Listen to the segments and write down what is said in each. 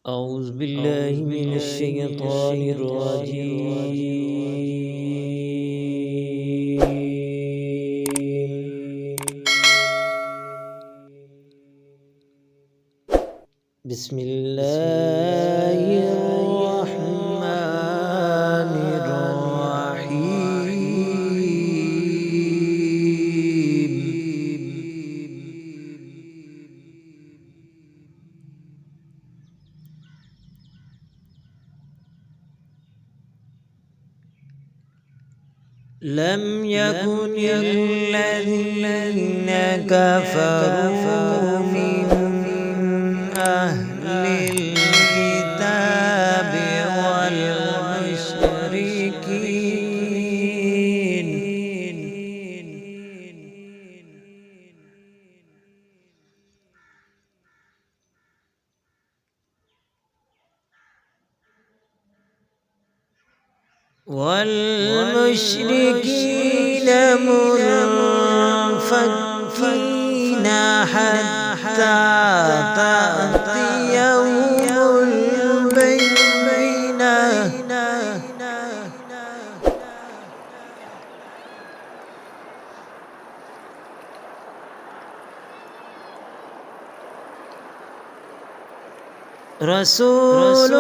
أعوذ بالله من الشيطان الرجيم. بسم الله الرحمن الرحيم. لم يكن الذين كفروا من أهل الكتاب والمشركين منفكين حتى تأتيهم البينة. رسول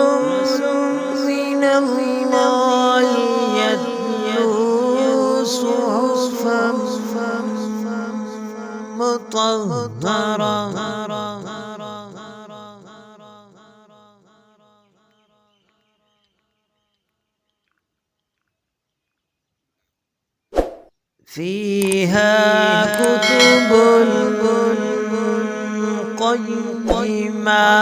من الله يتلو صحفا مطهرة فيها كتب قيمة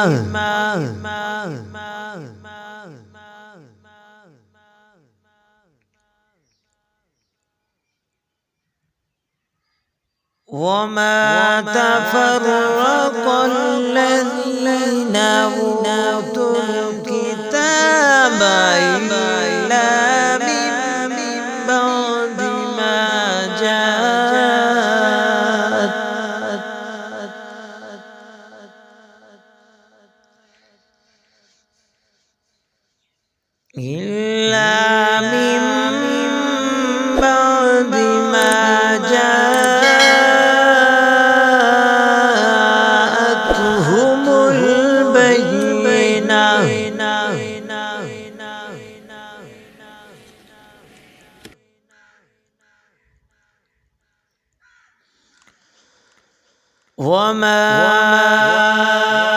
وما تفرق الذين أوتوا الكتاب إلا من بعد ما جاءتهم البينة. وما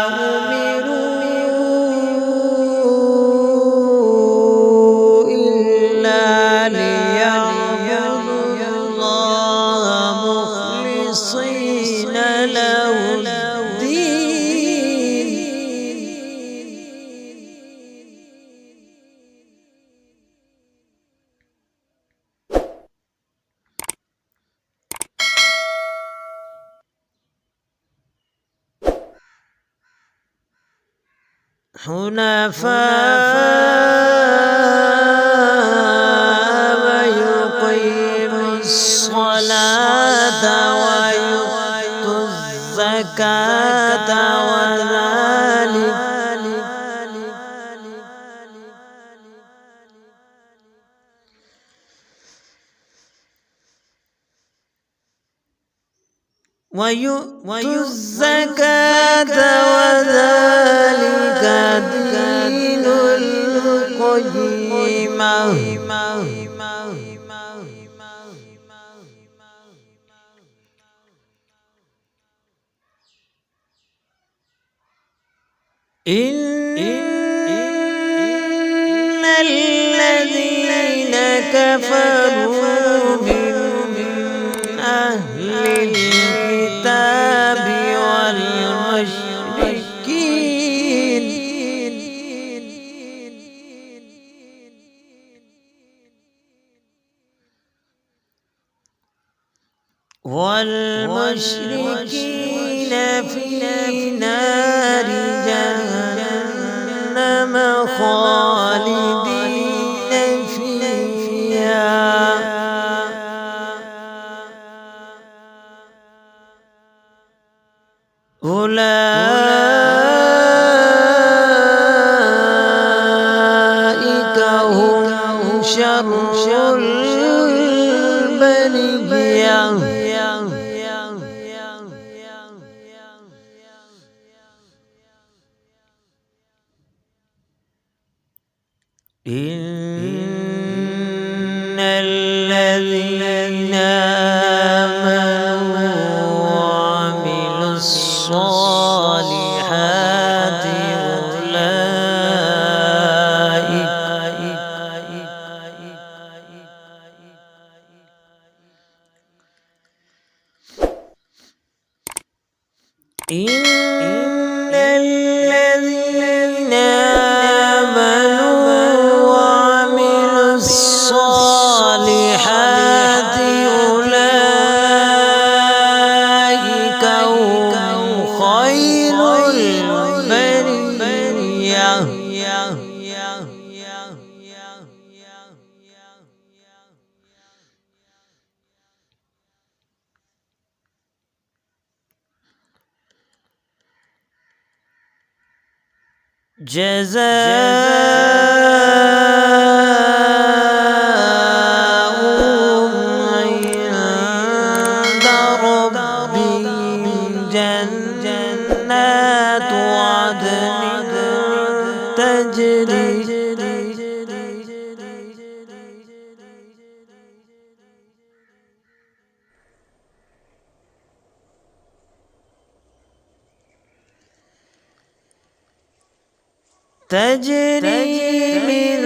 أمروا إلا ليعبدوا الله مخلصين له الدين. حنفاء ويقيموا الصلاة ويؤتوا الزكاة وذلك دين القيمة. إن الذين كفروا من أهل الكتاب والمشركين في نار جهنم خالدين فيها. أولئك شر البرية. إن الذين آمنوا وعملوا الصالحات إن الذين آمنوا وعملوا الصالحات أولئك هم خير البرية. جزاؤهم عند ربهم جنات عدن تجري من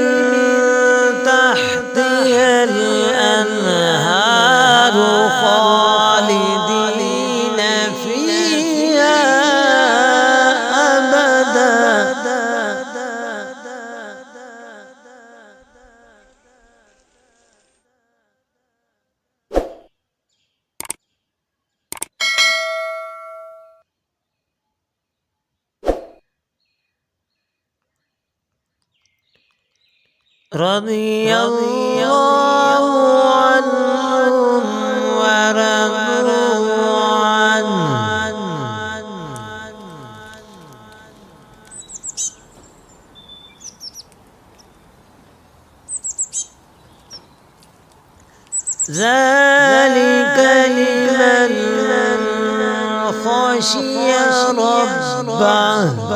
تحتها الأنهار خالدين فيها أبدا. رضي الله عنهم ورضوا عنه ذلك لمن خشي ربه.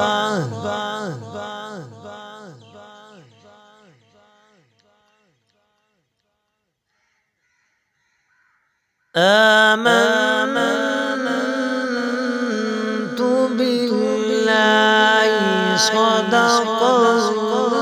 آمنت بالله صدق الله